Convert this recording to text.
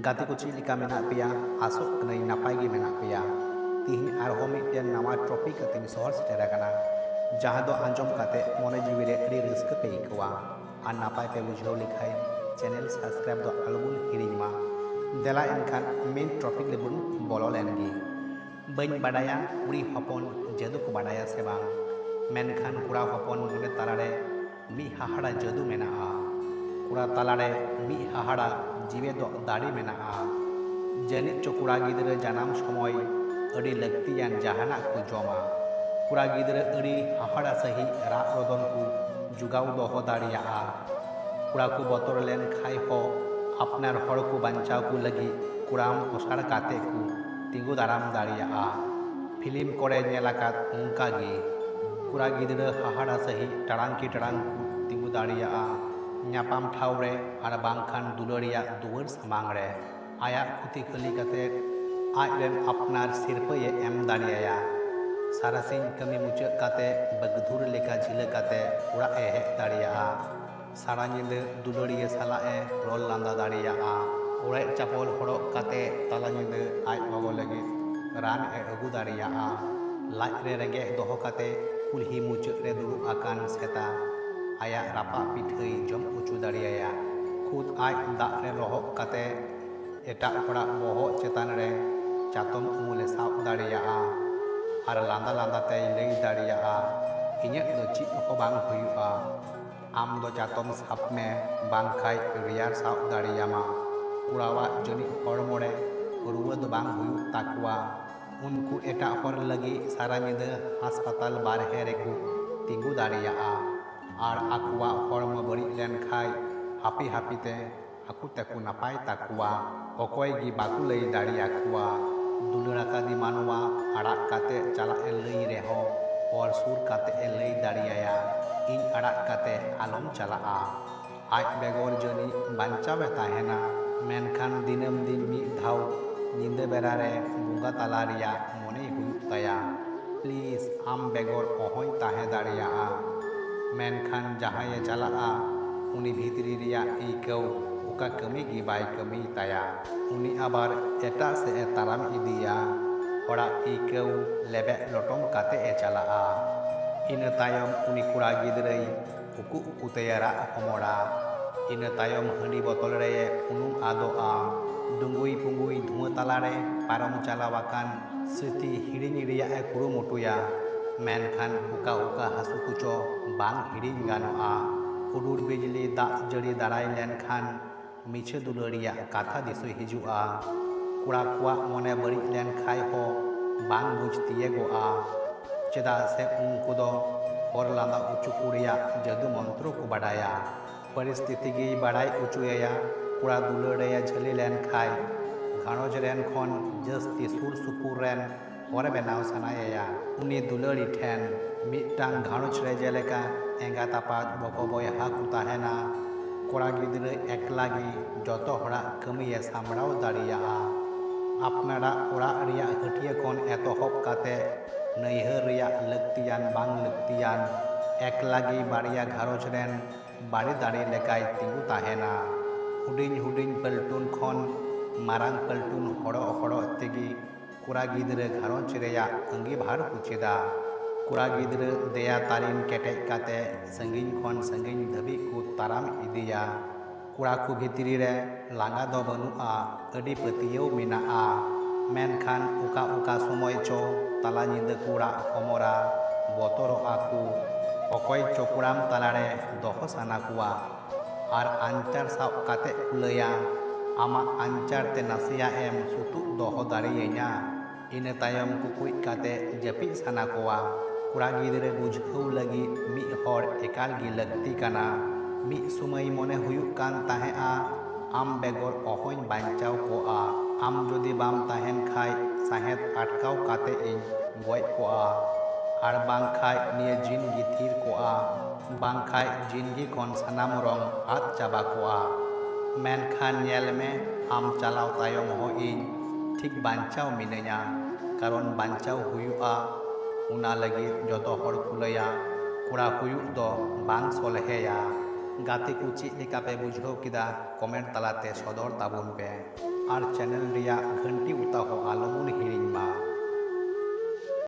गाते को चीज लिका मेना पेया आसोक कनई नापाय गे मेना पेया तिहिन आरहो मिटन नवा टॉपिक कते सहर सेटेर आकाना जहां दो आंजम काते मने जीवी रे अड़ी रस्क पे इकवा आ नापाय पे बुझाव लिखाय चैनल सब्सक्राइब दो अलबुन हिरिमा देला एनखान मेन टॉपिक लेबुन बोलो लेनगी बइन बाडाया उड़ी हपन जदु को बाडाया से बांग मेनखान कुड़ा हपन मने तालारे मी हाहाड़ा जदु मेनाआ कुड़ा तालारे मी हाहाड़ा जीवे दो दाड़ी मेनाआ जनित चो कुड़ा गिदरे जानाम समय अड़ी लक्तियान जहाना को जमा कुड़ा गिदरे अड़ी हाहाड़ा सही रा रोदन को जुगाव दोहो दाड़ियाआ कुड़ा को बतर लेन खाई हो अपनार हड़ को बांचाव को लगी कुड़ाम ओसाड़ काते को तिंगु दाराम दाड़ियाआ फिल्म करे नेलाकात उनकागी कुड़ा गिदरे हाहाड़ा सही टड़ांग की टड़ांग को तिंगु दाड़ियाआ ᱧᱟᱯᱟᱢ ᱴᱷᱟᱶ ᱨᱮ ᱟᱨ ᱵᱟᱝᱠᱷᱟᱱ ᱫᱩᱞᱟᱹᱲᱤᱭᱟᱜ ᱫᱩᱣᱟᱹᱨ ᱥᱟᱢᱟᱝ ᱨᱮ ᱟᱭᱟᱜ ᱠᱷᱩᱛᱤ ᱠᱷᱟᱹᱞᱤ ᱠᱟᱛᱮ ᱟᱡᱨᱮᱱ ᱟᱯᱱᱟᱨ ᱥᱤᱨᱯᱟᱹᱭ ᱮᱢ ᱫᱟᱲᱮᱭᱟᱭᱟ ᱥᱟᱨᱟᱥᱤᱧ ᱠᱟᱹᱢᱤ ᱢᱩᱪᱟᱹᱫ ᱠᱟᱛᱮ ᱵᱟᱜᱫᱷᱩᱨ ᱞᱮᱠᱟ ᱡᱷᱤᱞᱟᱹ ᱠᱟᱛᱮ ᱚᱲᱟᱜ ᱮ ᱦᱮᱡ ᱫᱟᱲᱮᱭᱟᱜᱼᱟ ᱥᱟᱨᱟ ᱧᱤᱫᱟᱹ ᱫᱩᱞᱟᱹᱲᱤᱭᱟᱹ ᱥᱟᱞᱟᱜ ᱮ ᱨᱚᱲ ᱞᱟᱸᱫᱟ ᱫᱟᱲᱮᱭᱟᱜᱼᱟ ᱚᱲᱮᱡ ᱪᱟᱯᱚᱞ ᱦᱚᱨᱚᱜ ᱠᱟᱛᱮ ᱛᱟᱞᱟ ᱧᱤᱫᱟᱹ ᱟᱡ ᱜᱚᱜᱚ ᱞᱟᱹᱜᱤᱫ ᱨᱟᱱ ᱮ ᱟᱹᱜᱩ ᱫᱟᱲᱮᱭᱟᱜᱼᱟ ᱞᱟᱡ ᱨᱮ ᱨᱮᱸᱜᱮᱡ ᱫᱚᱦᱚ ᱠᱟᱛᱮ ᱠᱩᱞᱦᱤ ᱢᱩᱪᱟᱹᱫ ᱨᱮ ᱫᱩᱲᱩᱵ ᱟᱠᱟᱱ ᱥᱮᱛᱟ आया रापा पिठई जम उचू दाड़ियाया खुद आज दाग रे लहक काते एटा हड़ा बहग चेतान रे चातम उमुले साब दाड़ियाआ आर लांदा लांदा ते लई दाड़ियाआ इᱧᱟᱹᱜ दो चीज हो बांग हुयुआ आम दो चातम साब मे बांग खाय रियार साब दाड़ियामा कुड़ावा जनी हड़मो रे रुवा दो बांग हुयु ताकुआ उनको एटा हर लगी सारा निदा हासपाताल बारहे रेकु तिंगु दाड़ियाआ और आकुआ हड़म बड़ी लेन खाय हापी हापीते आकु तेकु नापाय ताकुआ अकय गी बाकु लई दाड़ियाकुआ दुलड़ाकादी मानवा आड़ा काते चला ए लई रेहो और सुर काते ए लई दाड़ियाया इन आड़ा काते आलम चलाआ आज बेगोर जनी बांचावे ताहेना मेनखान दिनम दिन मी धाव निंदे बेरा रे बुंगा ताला रिया मने हुयुग ताया प्लीज आम बेगोर अहय ताहे दाड़ियाआ मेनखान जहां चलाआ उनी भीतरी रिया इकौ उका कमी गी बाय कमी ताया उनी आबार एटा से ए ताराम इदिया हड़ा इकौ लेबे लटम काते ए चलाआ इन तायम उनी कुड़ा गिदरई उकु उकु तैयारा हमोड़ा इन तायम हंडी बोतल रे उनुम आदोआ दुंगुई पुंगुई धुआं तालारे पारम चलावाकान स्मृति हिड़िनी रिया ए कुरुमुटुया मेनखान उका उका हासु कुचो बांग हिड़िन गानोआ हुडुर बिजली दाग जड़ी दाड़ाय लेनखान मिछे दुलड़िया काथा दिसु हिजुआ कुड़ा कुआ मने बड़ी लेन खाय हो बांग बुझ तियेगोआ चेदा से उनको दो हर लांदा उचु कुड़िया जदु मंत्रो को बाडाया परिस्थिति गी बाडाय उचुया कुड़ा दुलड़िया झली लेन खाय घाणोज रेन खन जस्ती सुर सुपुर रेन और बनाव सानाया उनी दुलड़ी ठेन मिटांग घाणोज रे जेलेका एंगात आपात बको बयहा को ताहेना कोड़ा गिदरे एकलागी जतो हड़ा कमिये सामड़ाव दाड़ियाआ अपनारा ओड़ा रिया हटिया खन एतहब काते नैहर रिया लक्तियान बांग लक्तियान एकलागी बाड़िया घारोज रेन बाड़ी दाड़ी लेकाय तिंगु ताहेना हुडिन हुडिन पलटुन खन मारांग पलटुन हड़ो हड़ो तेगी कुड़ा गिदरे घारोज रेया अंगीभार कुचेदा कुड़ा गिदरे देया तालीम केटेज काते संगिन खन संगिन धबी को ताराम इदिया कुड़ा को भितरी रे लांगा दो बनुआ अडी पतियौ मेनाआ मेनखान उका उका समय चो ताला निंदा कुड़ा हमोरा बतरोआ को अकय चो कुड़ाम तालारे दोहो सानाकुआ आर आंचार साब काते लैया आमा आंचार ते नासिया एम सुतु दोहो दाड़ियाña इन तायम कुकुई काते जपी सानाकोआ कुड़ा गिदरे बुझाव लगी मी हर एकाल गी लगती काना मी सुमय मने हुयुग कान ताहेआ आम बेगर अहय बांचाव कोआ आम जदि बाम ताहेन खाय साहेद आटकाव काते इन गय कोआ आर बांग खाय निये जिनगी थीर कोआ बांग खाय जिनगी खन सानाम रंग आद चाबा कोआ मेनखान नेल में आम चलाव तायम हो इन ठीक बांचाव मिनैया कारण बांचाव हुयुआ उना लगी जतो हड़ कुलैया कुड़ा हुयुग दो बांग सलहेया गाते को चेक लेका पे बुझाव किदा कमेंट तलाते सदर ताबुन पे और चैनल रिया घंटी उता हो आलमबुन